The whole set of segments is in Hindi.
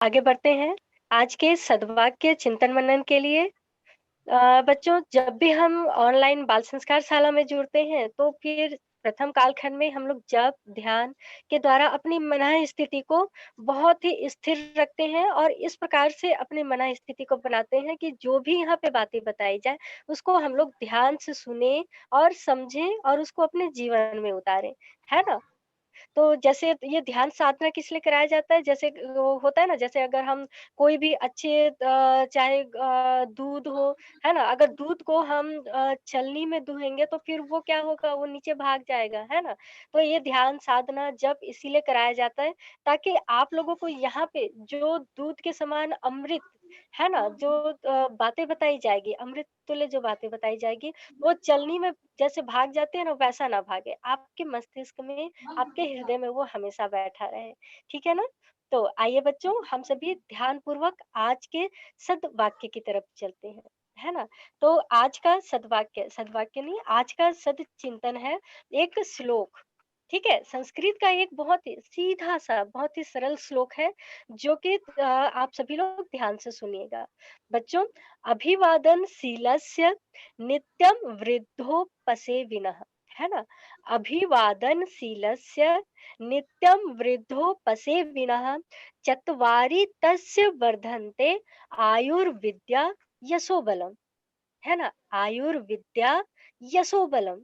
आगे बढ़ते हैं आज के सद्वाक्य चिंतन मनन के लिए। बच्चों, जब भी हम ऑनलाइन बाल संस्कार शाला में जुड़ते हैं तो फिर प्रथम कालखंड में हम लोग जप ध्यान के द्वारा अपनी मन स्थिति को बहुत ही स्थिर रखते हैं और इस प्रकार से अपनी मन स्थिति को बनाते हैं कि जो भी यहाँ पे बातें बताई जाए उसको हम लोग ध्यान से सुने और समझें और उसको अपने जीवन में उतारें, है ना? तो जैसे ये ध्यान साधना किस लिए कराया जाता है? जैसे वो होता है ना, जैसे अगर हम कोई भी अच्छे चाहे दूध हो, है ना? अगर दूध को हम छलनी में दुहेंगे तो फिर वो क्या होगा? वो नीचे भाग जाएगा, है ना? तो ये ध्यान साधना जब इसीलिए कराया जाता है ताकि आप लोगों को यहाँ पे जो दूध के समान अमृत, है ना? जो बातें बताई जाएगी, अमृत तुल्य जो बातें बताई जाएगी, वो छलनी में जैसे भाग जाते हैं ना, वैसा ना भागे। आपके मस्तिष्क में, आपके हृदय में वो हमेशा बैठा रहे, ठीक है ना? तो आइए बच्चों, हम सभी ध्यानपूर्वक आज के सद्वाक्य की तरफ चलते हैं, है ना? तो आज का सद्वाक्य, सद्वाक्य नहीं, आज का सद्चिंतन है एक श्लोक, ठीक है? संस्कृत का एक बहुत ही सीधा-सा, बहुत ही सरल श्लोक है, जो कि आप सभी लोग ध्यान से सुनिएगा। बच्चों, अभिवादनशीलस्य नित्यं वृद्धोपसेविनः, है ना? अभिवादनशीलस्य नित्यं वृद्धोपसेविनः चत्वारि तस्य वर्धन्ते आयुर्विद्या यशोबलम्, है ना? आयुर्विद्या यशोबलम्।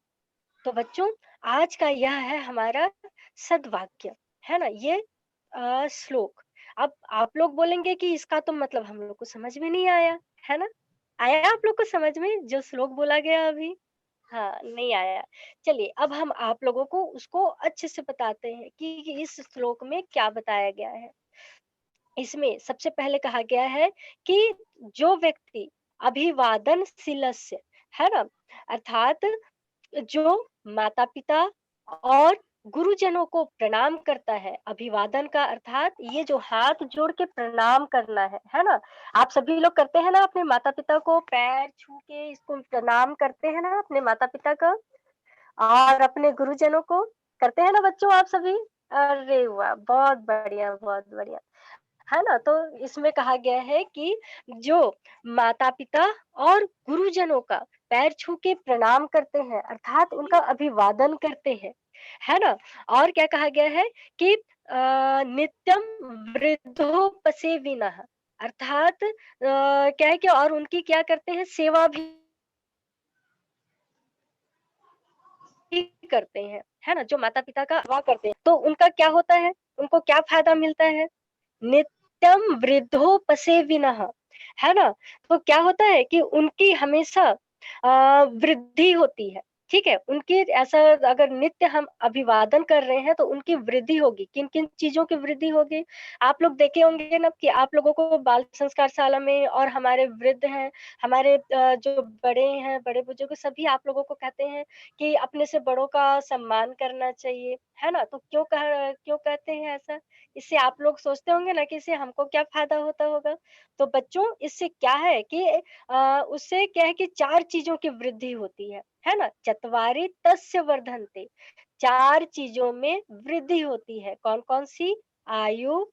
तो बच्चों, आज का यह है हमारा सद्वाक्य, है ना? ये श्लोक। अब आप लोग बोलेंगे कि इसका तो मतलब हम लोग को समझ में नहीं आया, है ना? आया आप लोग को समझ में जो श्लोक बोला गया अभी? हाँ, नहीं आया। चलिए, अब हम आप लोगों को उसको अच्छे से बताते हैं कि इस श्लोक में क्या बताया गया है। इसमें सबसे पहले कहा गया है कि जो व्यक्ति अभिवादनशीलस्य, है ना? अर्थात जो माता-पिता और गुरुजनों को प्रणाम करता है, अभिवादन का अर्थात ये जो हाथ जोड़ के प्रणाम करना है ना? आप सभी लोग करते हैं ना अपने माता-पिता को पैर छू के इसको प्रणाम करते हैं ना अपने माता-पिता का? और अपने गुरुजनों को करते हैं ना बच्चों आप सभी? अरे वाह! बहुत बढ़िया, बहुत बढ़िया। है ना? तो इसमें कहा गया है कि जो माता-पिता और गुरुजनों का पैर छू के प्रणाम करते हैं, अर्थात उनका अभिवादन करते हैं, है ना? और क्या कहा गया है कि नित्यम वृद्धोपसेविनः, अर्थात क्या है कि और उनकी क्या करते हैं, सेवा भी करते हैं, है ना? जो माता-पिता का सेवा करते हैं, तो उनका क्या होता है? उनको क्या फ़ायदा मिलता है? नित्यम वृद्धोपसेविनः, है ना? तो क्या होता है कि उनकी हमेशा वृद्धि होती है, ठीक है? उनकी ऐसा अगर नित्य हम अभिवादन कर रहे हैं तो उनकी वृद्धि होगी। किन-किन चीज़ों की वृद्धि होगी? आप लोग देखे होंगे ना कि आप लोगों को बाल संस्कार शाला में और हमारे वृद्ध हैं, हमारे जो बड़े हैं, बड़े-बुजुर्ग सभी आप लोगों को कहते हैं कि अपने से बड़ों का सम्मान करना चाहिए, है ना? तो क्यों कहते हैं ऐसा? इससे आप लोग सोचते होंगे ना कि इससे हमको क्या फ़ायदा होता होगा? तो बच्चों, इससे क्या है कि उससे क्या है कि 4 चीज़ों की वृद्धि होती है ना? चत्वारि तस्य वर्धन्ते, 4 चीज़ों में वृद्धि होती है। कौन-कौन सी? आयु,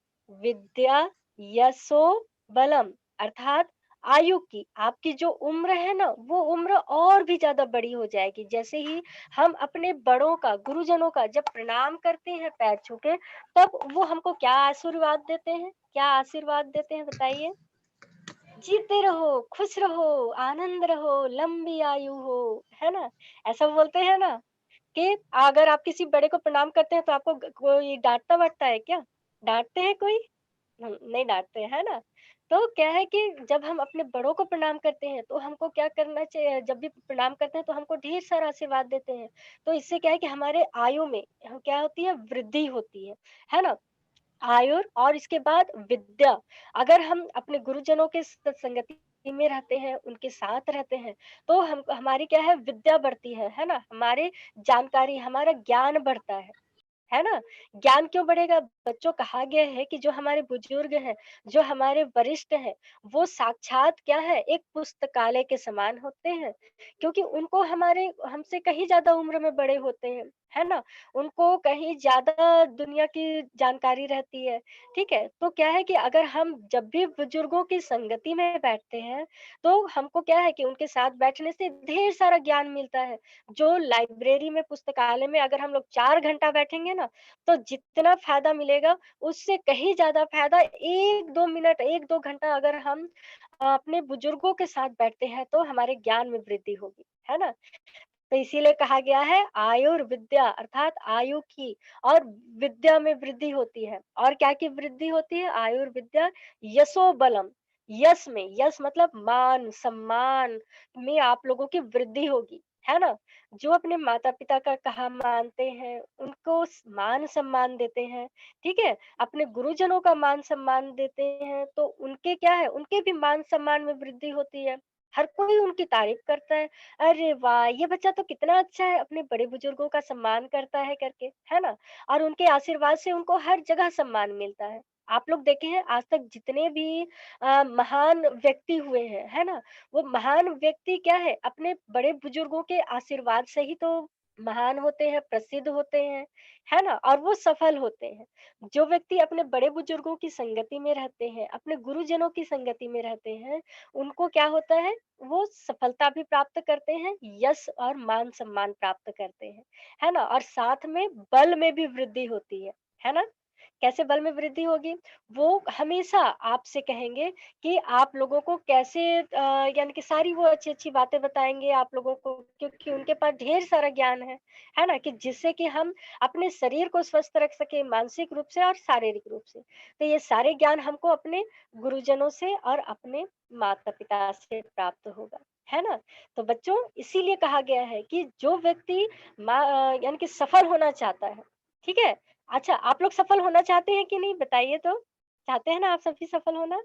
विद्या, यशो, बलम, अर्थात आयु की, आपकी जो उम्र है ना, वो उम्र और भी ज़्यादा बड़ी हो जाएगी। जैसे ही हम अपने बड़ों का, गुरुजनों का जब प्रणाम करते हैं पैर छू के, तब वो हमको क्या आशीर्वाद देते हैं? क्या आशीर्वाद देते हैं बताइए? जीते रहो, खुश रहो, आनंद रहो, लंबी आयु हो, है ना? ऐसा बोलते हैं ना कि अगर आप किसी बड़े को प्रणाम करते हैं तो आपको कोई डाँटता-वाटता है क्या? डाँटते हैं कोई? नहीं डाँटते, है ना? तो क्या है कि जब हम अपने बड़ों को प्रणाम करते हैं, तो हमको क्या करना चाहिए, जब भी प्रणाम करते हैं तो हमको ढेर सारा आशीर्वाद देते हैं। तो इससे क्या है कि हमारे आयु में क्या होती है, वृद्धि होती है ना? आयुर और इसके बाद विद्या। अगर हम अपने गुरुजनों के संगति में रहते हैं, उनके साथ रहते हैं, तो हम हमारी क्या है, विद्या बढ़ती है ना? हमारे जानकारी, हमारा ज्ञान बढ़ता है ना? ज्ञान क्यों बढ़ेगा? बच्चों, कहा गया है कि जो हमारे बुजुर्ग हैं, जो हमारे वरिष्ठ हैं, वो साक्षात क्या है, एक पुस्तकालय के समान होते हैं, क्योंकि उनको हमसे कहीं ज़्यादा उम्र में बड़े होते हैं। है ना? उनको कहीं ज़्यादा दुनिया की जानकारी रहती है, ठीक है? तो क्या है कि अगर हम जब भी बुजुर्गों की संगति में बैठते हैं, तो हमको क्या है कि उनके साथ बैठने से ढेर सारा ज्ञान मिलता है। जो लाइब्रेरी में, पुस्तकालय में अगर हम लोग 4 घंटा बैठेंगे ना, तो जितना फ़ायदा मिलेगा, उससे कहीं ज़्यादा फ़ायदा 1-2 मिनट, 1-2 घंटा अगर हम अपने बुजुर्गों के साथ बैठते हैं, तो हमारे ज्ञान में वृद्धि होगी, है ना? तो इसीलिए कहा गया है आयुर्विद्या अर्थात आयु की और विद्या में वृद्धि होती है। और क्या की वृद्धि होती है? आयुर्विद्या यशो बलम। यश में, यश मतलब मान सम्मान में आप लोगों की वृद्धि होगी, है ना? जो अपने माता पिता का कहा मानते हैं, उनको मान सम्मान देते हैं, ठीक है? अपने गुरुजनों का मान सम्मान देते हैं, तो उनके क्या है, उनके भी मान सम्मान में वृद्धि होती है। हर कोई उनकी तारीफ करता है। अरे वाह! ये बच्चा तो कितना अच्छा है, अपने बड़े बुजुर्गों का सम्मान करता है करके, है ना? और उनके आशीर्वाद से उनको हर जगह सम्मान मिलता है। आप लोग देखे हैं आज तक जितने भी महान व्यक्ति हुए हैं, है ना? वो महान व्यक्ति क्या है, अपने बड़े बुजुर्गों के आशीर्वाद से ही तो महान होते हैं, प्रसिद्ध होते हैं, है ना? और वो सफल होते हैं। जो व्यक्ति अपने बड़े बुजुर्गों की संगति में रहते हैं, अपने गुरुजनों की संगति में रहते हैं, उनको क्या होता है, वो सफलता भी प्राप्त करते हैं, यश और मान-सम्मान प्राप्त करते हैं, है ना? और साथ में बल में भी वृद्धि होती है ना? कैसे बल में वृद्धि होगी? वो हमेशा आपसे कहेंगे कि आप लोगों को कैसे यानी कि सारी वो अच्छी-अच्छी बातें बताएँगे आप लोगों को क्योंकि उनके पास ढेर सारा ज्ञान है ना? कि जिससे कि हम अपने शरीर को स्वस्थ रख सकें मानसिक रूप से और शारीरिक रूप से। तो ये सारे ज्ञान हमको अपने गुरुजनों से और अपने माता-पिता से प्राप्त होगा, है ना? तो बच्चों इसीलिए कहा गया है कि जो व्यक्ति यानी कि सफल होना चाहता है, ठीक है? अच्छा आप लोग सफल होना चाहते हैं कि नहीं बताइए तो? चाहते हैं ना आप सभी सफल होना?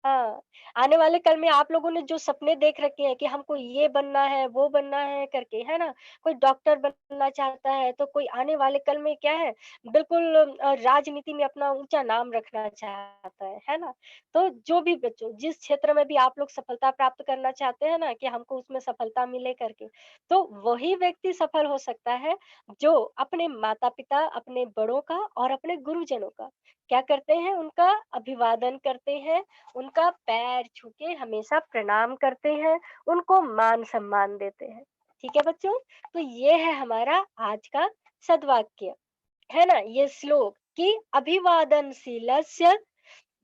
हाँ, आने वाले कल में आप लोगों ने जो सपने देख रखे हैं कि हमको ये बनना है, वो बनना है करके, है ना? कोई डॉक्टर बनना चाहता है, तो कोई आने वाले कल में क्या है, बिल्कुल राजनीति में अपना ऊँचा नाम रखना चाहता है ना? तो जो भी बच्चों जिस क्षेत्र में भी आप लोग सफलता प्राप्त करना चाहते हैं ना कि हमको उसमें सफलता मिले करके, तो वही व्यक्ति सफल हो सकता है, जो अपने माता-पिता, अपने बड़ों का और अपने गुरुजनों का क्या करते हैं, उनका अभिवादन करते हैं, उनका पैर छू के हमेशा प्रणाम करते हैं, उनको मान-सम्मान देते हैं। ठीक है बच्चों? तो ये है हमारा आज का सद्वाक्य, है ना? ये श्लोक कि अभिवादनशीलस्य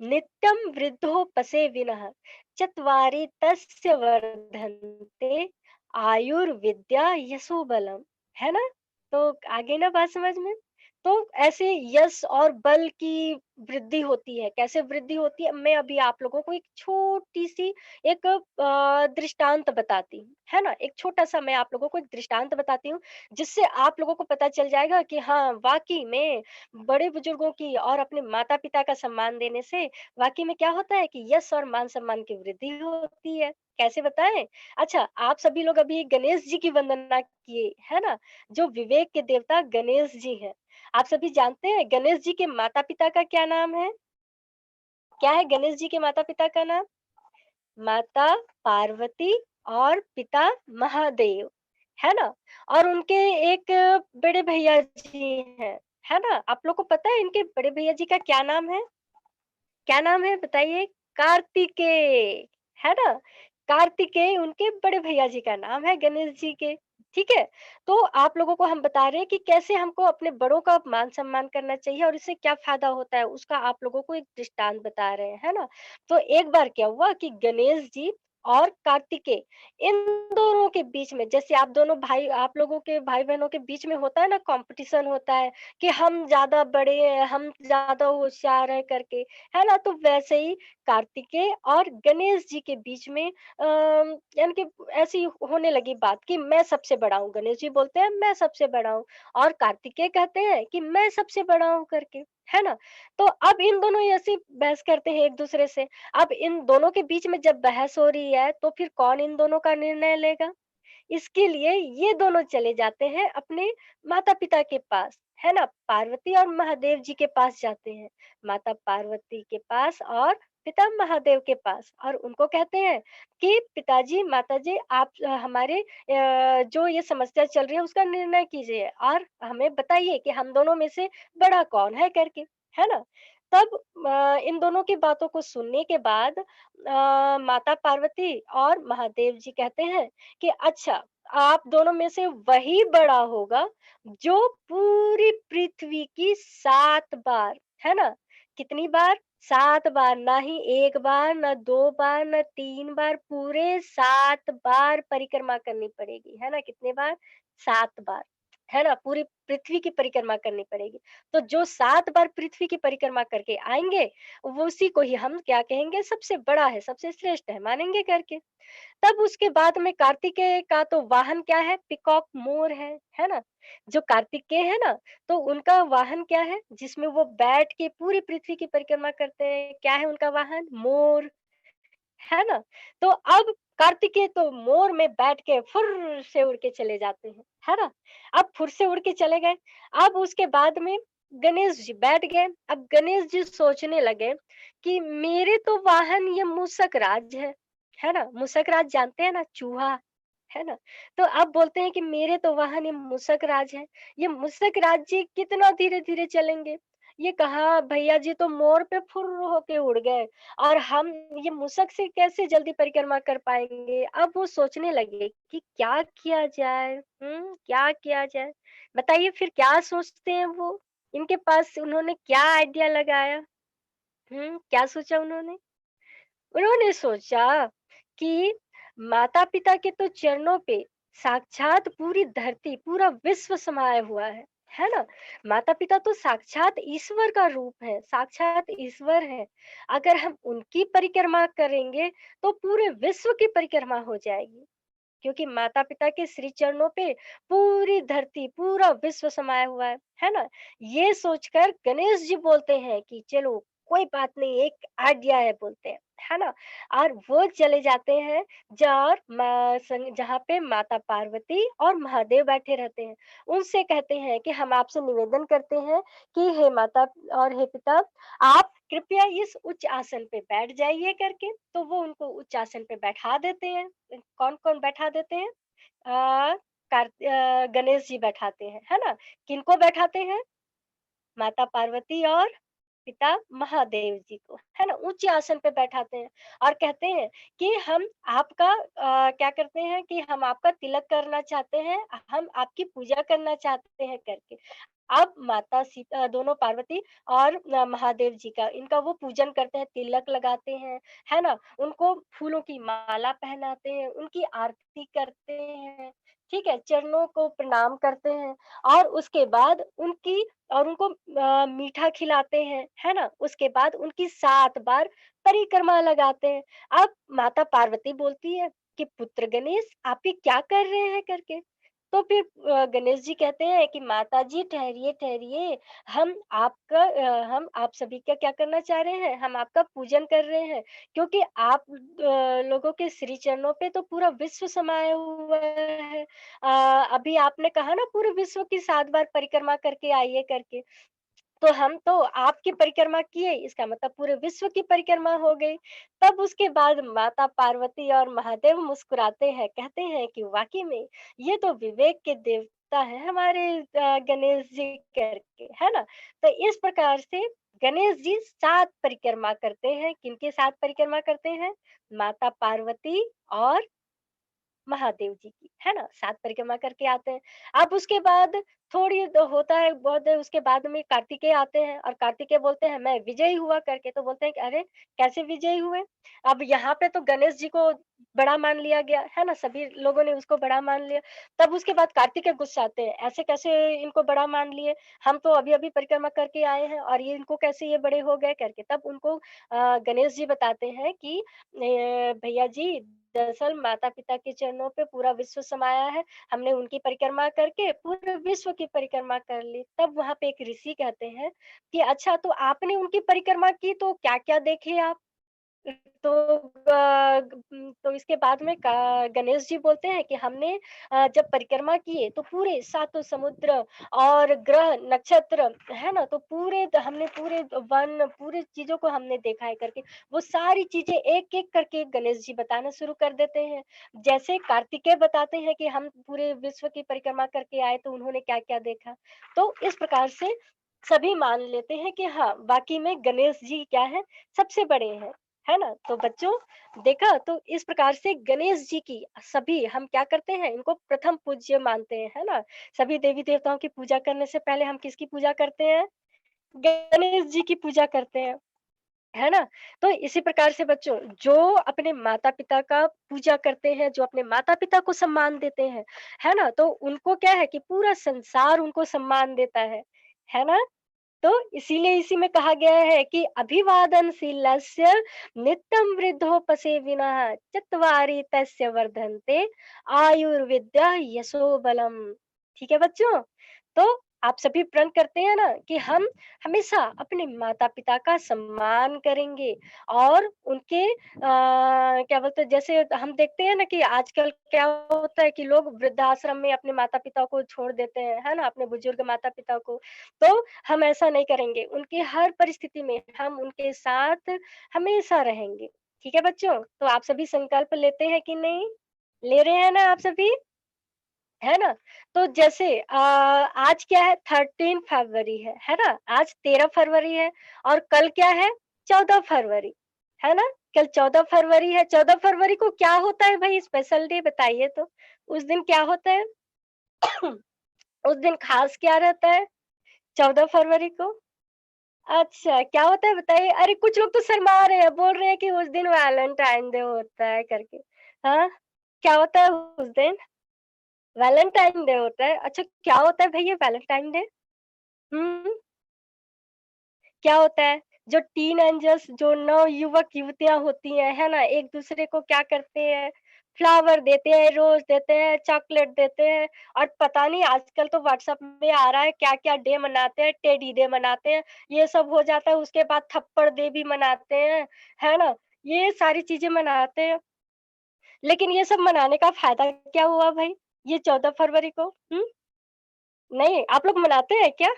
नित्यं वृद्धोपसे विनः चत्वारि तस्य वर्धन्ते आयुर्विद्या यशो बलम्, है ना? तो आ गई ना बात समझ में? तो ऐसे यश और बल की वृद्धि होती है, कैसे वृद्धि होती है? मैं अभी आप लोगों को एक छोटी-सी एक दृष्टांत बताती हूँ, है ना? एक छोटा-सा मैं आप लोगों को एक दृष्टांत बताती हूँ, जिससे आप लोगों को पता चल जाएगा कि हाँ, वाक़ई में बड़े बुजुर्गों की और अपने माता-पिता का सम्मान देने से वाक़ई में क्या होता है कि यश और मान-सम्मान की वृद्धि होती है। कैसे बताएँ? अच्छा, आप सभी लोग अभी गणेश जी की वंदना किए, है ना? जो विवेक के देवता गणेश जी हैं। आप सभी जानते हैं गणेश जी के माता-पिता का क्या नाम है? क्या है गणेश जी के माता-पिता का नाम? माता पार्वती और पिता महादेव, है ना? और उनके एक बड़े भैया जी है ना? आप लोग को पता है इनके बड़े भैया जी का क्या नाम है? क्या नाम है बताइए? कार्तिकेय, है ना? कार्तिकेय उनके बड़े भैया जी का नाम है गणेश जी के, ठीक है? तो आप लोगों को हम बता रहे हैं कि कैसे हमको अपने बड़ों का मान-सम्मान करना चाहिए और इससे क्या फ़ायदा होता है, उसका आप लोगों को एक दृष्टांत बता रहे हैं, है ना? तो एक बार क्या हुआ कि गणेश जी और कार्तिकेय इन दोनों के बीच में जैसे आप दोनों भाई आप लोगों के भाई-बहनों के बीच में होता है ना कॉम्पिटिशन होता है कि हम ज़्यादा बड़े हैं, हम ज़्यादा होशियार हैं करके, है ना? तो वैसे ही कार्तिकेय और गणेश जी के बीच में यानी कि ऐसी होने लगी बात कि मैं सबसे बड़ा हूँ। गणेश जी बोलते हैं मैं सबसे बड़ा हूँ और कार्तिकेय कहते हैं कि मैं सबसे बड़ा हूँ करके, है ना? तो अब इन दोनों ऐसी बहस करते हैं एक-दूसरे से। अब इन दोनों के बीच में जब बहस हो रही है, तो फिर कौन इन दोनों का निर्णय लेगा? इसके लिए ये दोनों चले जाते हैं अपने माता-पिता के पास, है ना? पार्वती और महादेव जी के पास जाते हैं। माता पार्वती के पास और पिता महादेव के पास और उनको कहते हैं कि पिताजी, माताजी आप हमारे जो ये समस्या चल रही है उसका निर्णय कीजिए और हमें बताइए कि हम दोनों में से बड़ा कौन है करके, है ना? तब इन दोनों की बातों को सुनने के बाद माता पार्वती और महादेव जी कहते हैं कि अच्छा, आप दोनों में से वही बड़ा होगा जो पूरी पृथ्वी की 7 बार, है ना? कितनी बार? 7 बार, ना ही 1 बार, ना 2 बार, ना 3 बार, पूरे 7 बार परिक्रमा करनी पड़ेगी, है ना? कितने बार? 7 बार, है ना? पूरी पृथ्वी की परिक्रमा करनी पड़ेगी। तो जो 7 बार पृथ्वी की परिक्रमा करके आएँगे, वो उसी को ही हम क्या कहेंगे सबसे बड़ा है, सबसे श्रेष्ठ है, मानेंगे करके। तब उसके बाद में कार्तिकेय का तो वाहन क्या है? पीकॉक मोर है ना? जो कार्तिकेय है ना, तो उनका वाहन क्या है? जिसमें वो बैठ के पूरी पृथ्वी की परिक्रमा करते हैं, क्या है उनका वाहन? मोर, है ना? तो अब कार्तिकेय तो मोर में बैठ के फुर्र से उड़ के चले जाते हैं, है ना? अब फुर से उड़ के चले गए, अब उसके बाद में गणेश जी बैठ गए, अब गणेश जी सोचने लगे कि मेरे तो वाहन ये मूषक राज है ना? मूषक राज जानते हैं ना? चूहा, है ना? तो अब बोलते हैं कि मेरे तो वाहन ये मूषक राज ये मूषक राज जी कितना धीरे-धीरे चलेंगे? ये कहा भैया जी तो मोर पे फुर्र होके उड़ गए और हम ये मूषक से कैसे जल्दी परिक्रमा कर पाएँगे? अब वो सोचने लगे कि क्या किया जाए? क्या किया जाए? बताइए फिर क्या सोचते हैं वो? इनके पास उन्होंने क्या आइडिया लगाया? क्या सोचा उन्होंने? उन्होंने सोचा कि माता-पिता के तो चरणों पे साक्षात पूरी धरती, पूरा विश्व समाया हुआ है ना? माता-पिता तो साक्षात ईश्वर का रूप है, साक्षात ईश्वर है। अगर हम उनकी परिक्रमा करेंगे, तो पूरे विश्व की परिक्रमा हो जाएगी। क्योंकि माता-पिता के श्री चरणों पे पूरी धरती, पूरा विश्व समाया हुआ है ना? ये सोचकर गणेश जी बोलते हैं कि चलो कोई बात नहीं, एक आइडिया है बोलते हैं, है ना? और वो चले जाते हैं जहाँ पे माता पार्वती और महादेव बैठे रहते हैं। उनसे कहते हैं कि हम आपसे निवेदन करते हैं कि हे माता और हे पिता, आप कृपया इस उच्च आसन पे बैठ जाइए करके, तो वो उनको उच्च आसन पे बैठा देते हैं। कौन-कौन बैठा देते हैं? गणेश जी बैठाते हैं, है ना? किनको बैठाते हैं? माता पार्वती और पिता महादेव जी को, है ना? ऊँचे आसन पे बैठाते हैं और कहते हैं कि हम आपका क्या करते हैं कि हम आपका तिलक करना चाहते हैं, हम आपकी पूजा करना चाहते हैं करके। अब दोनों पार्वती और महादेव जी का इनका वो पूजन करते हैं, तिलक लगाते हैं, है ना? उनको फूलों की माला पहनाते हैं, उनकी आरती करते हैं, ठीक है? चरणों को प्रणाम करते हैं और उसके बाद उनको मीठा खिलाते हैं, है ना? उसके बाद उनकी 7 बार परिक्रमा लगाते हैं। अब माता पार्वती बोलती है कि पुत्र गणेश आप ये क्या कर रहे हैं करके? तो फिर गणेश जी कहते हैं कि माताजी ठहरिए, ठहरिए, हम आप सभी का क्या करना चाह रहे हैं? हम आपका पूजन कर रहे हैं क्योंकि आप लोगों के श्री चरणों पे तो पूरा विश्व समाया हुआ है। अभी आपने कहा ना पूरे विश्व की 7 बार परिक्रमा करके आइए करके। तो हम तो आपकी परिक्रमा किए, इसका मतलब पूरे विश्व की परिक्रमा हो गई। तब उसके बाद माता पार्वती और महादेव मुस्कुराते हैं, कहते हैं कि वाक़ई में ये तो विवेक के देवता हैं हमारे गणेश जी करके, है ना? तो इस प्रकार से गणेश जी 7 परिक्रमा करते हैं, किनके साथ परिक्रमा करते हैं? माता पार्वती और महादेव जी की, है ना? 7 परिक्रमा करके आते हैं। अब उसके बाद थोड़ी द होता है बहुत देर उसके बाद में कार्तिकेय आते हैं और कार्तिकेय बोलते हैं मैं विजयी हुआ करके, तो बोलते हैं कि अरे! कैसे विजयी हुए? अब यहाँ पे तो गणेश जी को बड़ा मान लिया गया, है ना? सभी लोगों ने उसको बड़ा मान लिया। तब उसके बाद कार्तिकेय गुस्साते हैं, ऐसे कैसे इनको बड़ा मान लिए? हम तो अभी-अभी परिक्रमा करके आए हैं और ये इनको कैसे ये बड़े हो गए करके। तब उनको गणेश जी बताते हैं कि भैया जी दरअसल माता-पिता के चरणों पे पूरा विश्व समाया है। हमने उनकी परिक्रमा करके पूरे विश्व की परिक्रमा कर ली। तब वहाँ पे एक ऋषि कहते हैं कि अच्छा तो आपने उनकी परिक्रमा की तो क्या-क्या देखे आप? तो तो इसके बाद में का गणेश जी बोलते हैं कि हमने जब परिक्रमा किए तो पूरे सातों समुद्र और ग्रह, नक्षत्र, है ना? तो हमने पूरे वन, पूरी चीज़ों को हमने देखा है करके। वो सारी चीज़ें एक-एक करके गणेश जी बताना शुरू कर देते हैं। जैसे कार्तिकेय बताते हैं कि हम पूरे विश्व की परिक्रमा करके आए तो उन्होंने क्या-क्या देखा। तो इस प्रकार से सभी मान लेते हैं कि हाँ, वाक़ई में गणेश जी क्या हैं, सबसे बड़े हैं। है ना? तो बच्चों देखा तो इस प्रकार से गणेश जी की सभी हम क्या करते हैं, इनको प्रथम पूज्य मानते हैं, है ना? सभी देवी-देवताओं की पूजा करने से पहले हम किसकी पूजा करते हैं? गणेश जी की पूजा करते हैं, है ना? तो इसी प्रकार से बच्चों जो अपने माता-पिता का पूजा करते हैं, जो अपने माता-पिता को सम्मान देते हैं, है ना? तो उनको क्या है कि पूरा संसार उनको सम्मान देता है ना? तो इसीलिए इसी में कहा गया है कि अभिवादनशीलस्य नित्यं वृद्धोपसेविनः चत्वारि तस्य वर्धन्ते आयुर्विद्या यशो बलम। ठीक है बच्चों? तो आप सभी प्रण करते हैं ना कि हम हमेशा अपने माता-पिता का सम्मान करेंगे और उनके क्या बोलते हैं, जैसे हम देखते हैं ना कि आजकल क्या होता है कि लोग वृद्धाश्रम में अपने माता-पिता को छोड़ देते हैं, है ना? अपने बुजुर्ग माता-पिता को। तो हम ऐसा नहीं करेंगे, उनकी हर परिस्थिति में हम उनके साथ हमेशा रहेंगे। ठीक है बच्चों? तो आप सभी संकल्प लेते हैं कि नहीं? ले रहे हैं ना आप सभी? है ना? तो जैसे आज क्या है, 13 फरवरी है ना? आज 13 फरवरी है और कल क्या है, 14 फरवरी, है ना? कल 14 फरवरी है, 14 फरवरी को क्या होता है भई, स्पेशल डे बताइए तो? उस दिन क्या होता है? उस दिन खास क्या रहता है 14 फरवरी को? अच्छा, क्या होता है बताइए? अरे कुछ लोग तो शर्मा रहे हैं, बोल रहे हैं कि उस दिन वैलेंटाइन डे होता है करके। हाँ? क्या होता है उस दिन? वैलेंटाइन डे होता है? अच्छा, क्या होता है भैया वैलेंटाइन डे? हुँ, क्या होता है? जो टीनेजर्स, जो नवयुवक-युवतियाँ होती हैं, है ना? एक-दूसरे को क्या करते हैं? फ्लावर देते हैं, रोज़ देते हैं, चॉकलेट देते हैं और पता नहीं आजकल तो व्हाट्सएप में आ रहा है क्या-क्या डे मनाते हैं, टेडी डे मनाते हैं, ये सब हो जाता है, उसके बाद थप्पड़ डे भी मनाते हैं, है ना? ये सारी चीज़ें मनाते हैं, लेकिन ये सब मनाने का फ़ायदा क्या हुआ भई? ये 14 फरवरी को? हुँ? नहीं, आप लोग मनाते हैं क्या?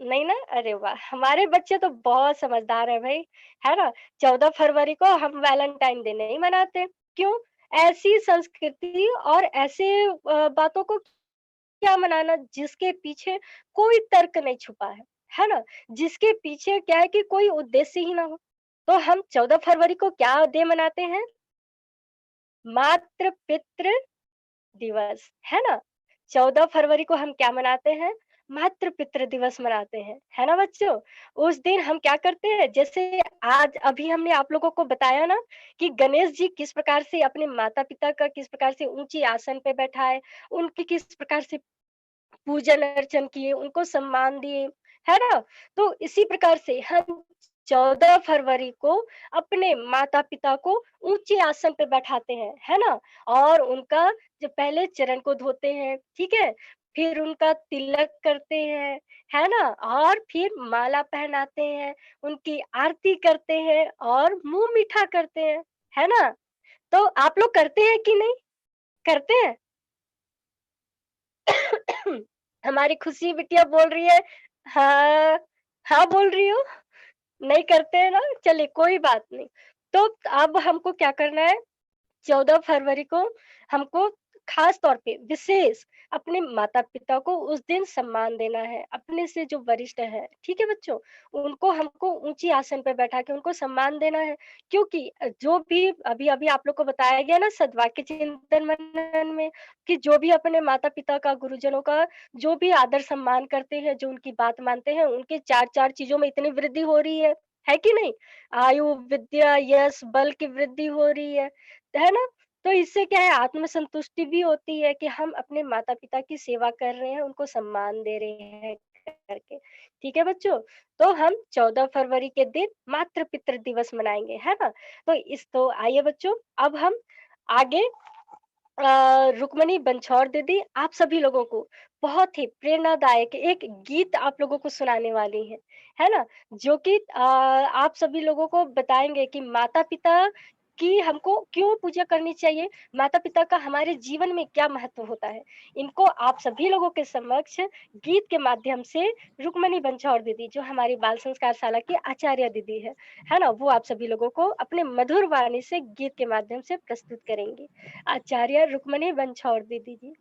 नहीं ना? अरे वाह! हमारे बच्चे तो बहुत समझदार हैं भई, है ना? 14 फरवरी को हम वैलेंटाइन डे नहीं मनाते। क्यों? ऐसी संस्कृति और ऐसे बातों को क्या मनाना जिसके पीछे कोई तर्क नहीं छुपा है ना? जिसके पीछे क्या है कि कोई उद्देश्य ही ना हो। तो हम 14 फरवरी को क्या डे मनाते हैं? मातृ-पितृ दिवस, है ना? 14 फरवरी को हम क्या मनाते हैं? मातृ-पितृ दिवस मनाते हैं, है ना बच्चों? उस दिन हम क्या करते हैं, जैसे आज अभी हमने आप लोगों को बताया ना कि गणेश जी किस प्रकार से अपने माता-पिता का किस प्रकार से ऊँची आसन पे बैठाए, उनकी किस प्रकार से पूजन-अर्चन किए, उनको सम्मान दिए, है ना? तो इसी प्रकार से हम 14 फरवरी को अपने माता-पिता को ऊँचे आसन पे बैठाते हैं, है ना? और उनका जो पहले चरण को धोते हैं, ठीक है? फिर उनका तिलक करते हैं, है ना? और फिर माला पहनाते हैं, उनकी आरती करते हैं और मुँह मीठा करते हैं, है ना? तो आप लोग करते हैं कि नहीं? करते हैं? हमारी खुशी बिटिया बोल रही है हाँ, हाँ बोल रही हो? नहीं करते हैं ना? चलिए कोई बात नहीं। तो अब हमको क्या करना है, 14 फरवरी को हमको खास तौर पे विशेष अपने माता-पिता को उस दिन सम्मान देना है, अपने से जो वरिष्ठ हैं, ठीक है बच्चों? उनको हमको ऊँची आसन पे बैठा के उनको सम्मान देना है, क्योंकि जो भी अभी-अभी आप लोग को बताया गया ना सद्वाक्य चिंतन मनन में कि जो भी अपने माता-पिता का, गुरुजनों का जो भी आदर सम्मान करते हैं, जो उनकी बात मानते हैं, उनके 4-4 चीज़ों में इतनी वृद्धि हो रही है कि नहीं? आयु, विद्या, यश, बल की वृद्धि हो रही है ना? तो इससे क्या है आत्मसंतुष्टि भी होती है कि हम अपने माता-पिता की सेवा कर रहे हैं, उनको सम्मान दे रहे हैं करके। ठीक है बच्चों? तो हम 14 फरवरी के दिन मातृ-पितृ दिवस मनाएँगे, है ना? तो आइए बच्चों अब हम आगे रुक्मणी बनछौर दीदी आप सभी लोगों को बहुत ही प्रेरणादायक एक गीत आप लोगों को सुनाने वाली हैं, है ना? जो कि आप सभी लोगों को बताएँगे कि माता-पिता की हमको क्यों पूजा करनी चाहिए, माता-पिता का हमारे जीवन में क्या महत्व होता है। इनको आप सभी लोगों के समक्ष गीत के माध्यम से रुक्मणी बनछौर दीदी जो हमारी बाल संस्कार शाला की आचार्य दीदी है ना? वो आप सभी लोगों को अपने मधुर वाणी से गीत के माध्यम से प्रस्तुत करेंगी। आचार्य रुक्मणी बनछौर दीदी जी।